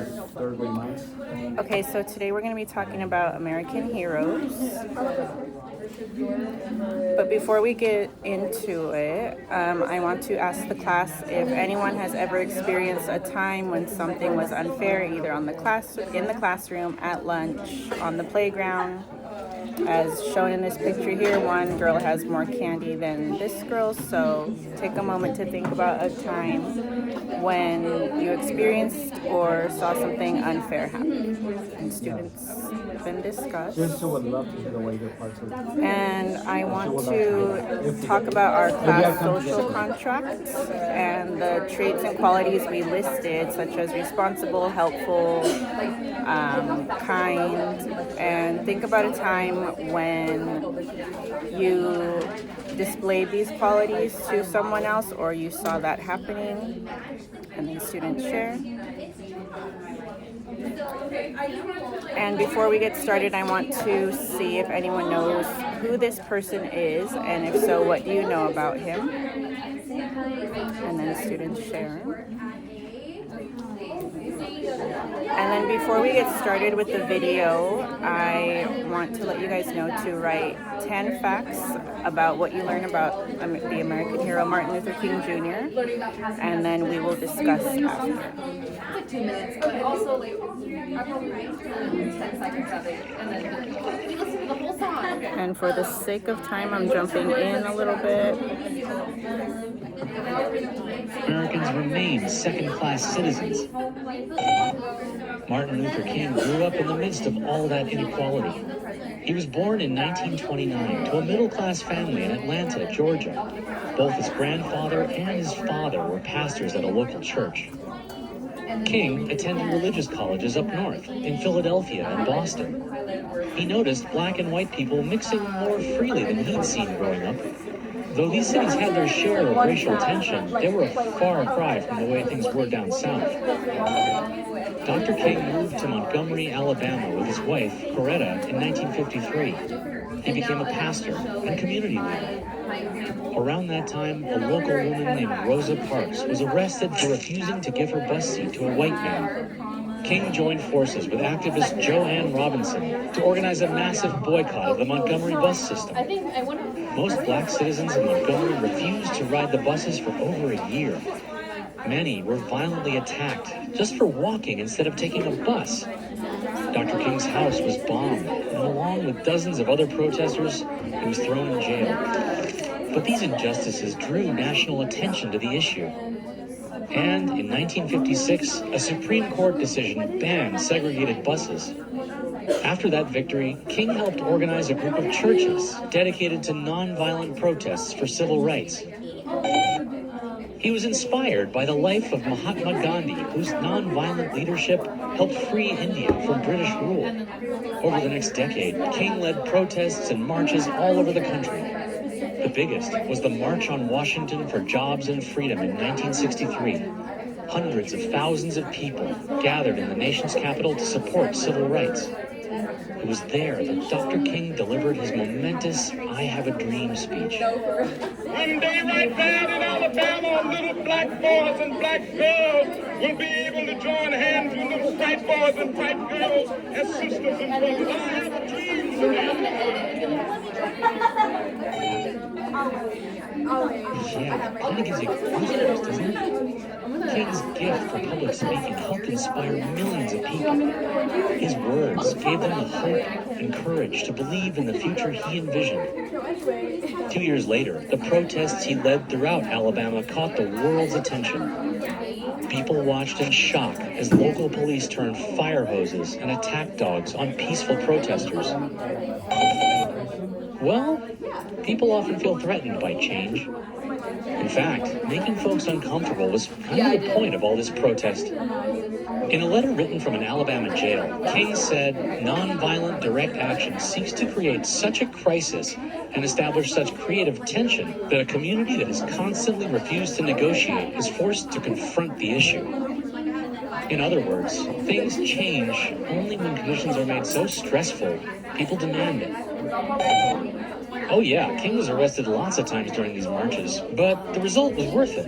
third grade minds. Okay, so today we're going to be talking about American heroes. But before we get into it, I want to ask the class if anyone has ever experienced a time when something was unfair, either in the classroom, at lunch, on the playground. As shown in this picture here, one girl has more candy than this girl, so take a moment to think about a time when you experienced or saw something unfair happen. And students been discussed. Just would love to hear the way your parts of it. And I want to talk about our class social contract and the traits and qualities we listed, such as responsible, helpful, kind, and think about a time when you displayed these qualities to someone else or you saw that happening, and then students share. And before we get started, I want to see if anyone knows who this person is, and if so, what do you know about him? And then students share. And then before we get started with the video, I want to let you guys know to write 10 facts about what you learn about the American hero Martin Luther King Jr., and then we will discuss after. 2 minutes. Okay, also, like, I probably write 10 seconds of it, and then we listen to the whole song. And for the sake of time, I'm jumping in a little bit. Americans remain second-class citizens. Martin Luther King grew up in the midst of all that inequality. He was born in 1929 to a middle-class family in Atlanta, Georgia. Both his grandfather and his father were pastors at a local church. King attended religious colleges up north, in Philadelphia and Boston. He noticed black and white people mixing more freely than he'd seen growing up. Though these cities had their share of racial tension, they were a far cry from the way things were down south. Dr. King moved to Montgomery, Alabama with his wife, Breanna, in 1953. He became a pastor and community leader. Around that time, a local woman named Rosa Parks was arrested for refusing to give her bus seat to a white man. King joined forces with activist Joanne Robinson to organize a massive boycott of the Montgomery bus system. Most black citizens in Montgomery refused to ride the buses for over a year. Many were violently attacked just for walking instead of taking a bus. Dr. King's house was bombed, and along with dozens of other protesters, he was thrown in jail. But these injustices drew national attention to the issue. And in 1956, a Supreme Court decision banned segregated buses. After that victory, King helped organize a group of churches dedicated to nonviolent protests for civil rights. He was inspired by the life of Mahatma Gandhi, whose nonviolent leadership helped free India from British rule. Over the next decade, King led protests and marches all over the country. The biggest was the March on Washington for Jobs and Freedom in 1963. Hundreds of thousands of people gathered in the nation's capital to support civil rights. It was there that Dr. King delivered his momentous I Have a Dream speech. One day right there in Alabama, little black boys and black girls will be able to join hands with little white boys and white girls as sisters and brothers. I have a dream Yeah, kind of gives you goosebumps, doesn't it? King's gift for public speaking helped inspire millions of people. His words gave them the hope and courage to believe in the future he envisioned. 2 years later, the protests he led throughout Alabama caught the world's attention. People watched in shock as local police turned fire hoses and attack dogs on peaceful protesters. Well, people often feel threatened by change. In fact, making folks uncomfortable was kind of the point of all this protest. In a letter written from an Alabama jail, King said, "Nonviolent direct action seeks to create such a crisis and establish such creative tension that a community that has constantly refused to negotiate is forced to confront the issue." In other words, things change only when conditions are made so stressful, people demand it. Oh yeah, King was arrested lots of times during these marches, but the result was worth it.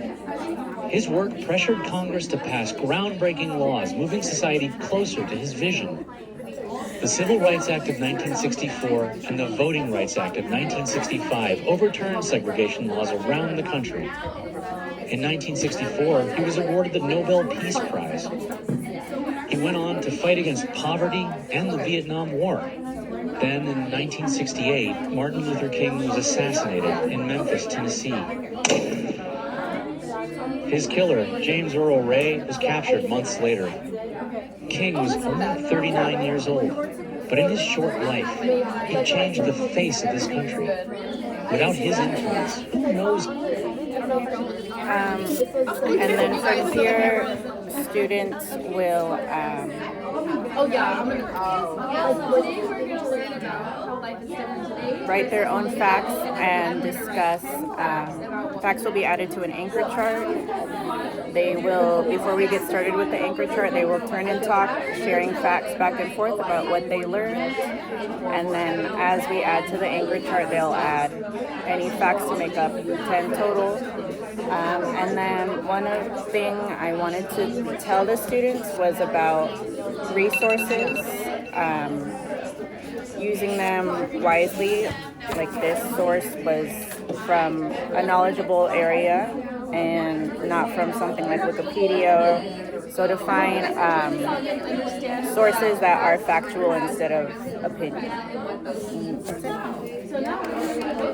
His work pressured Congress to pass groundbreaking laws, moving society closer to his vision. The Civil Rights Act of 1964 and the Voting Rights Act of 1965 overturned segregation laws around the country. In 1964, he was awarded the Nobel Peace Prize. He went on to fight against poverty and the Vietnam War. Then, in 1968, Martin Luther King was assassinated in Memphis, Tennessee. His killer, James Earl Ray, was captured months later. King was only 39 years old, but in his short life, he changed the face of this country. Without his influence, who knows? And then from here, students will write their own facts and discuss. Facts will be added to an anchor chart. They will, before we get started with the anchor chart, they will turn and talk, sharing facts back and forth about what they learned. And then as we add to the anchor chart, they'll add any facts to make up 10 total. And then one thing I wanted to tell the students was about resources, using them wisely. Like this source was from a knowledgeable area and not from something like Wikipedia. So to find sources that are factual instead of opinion.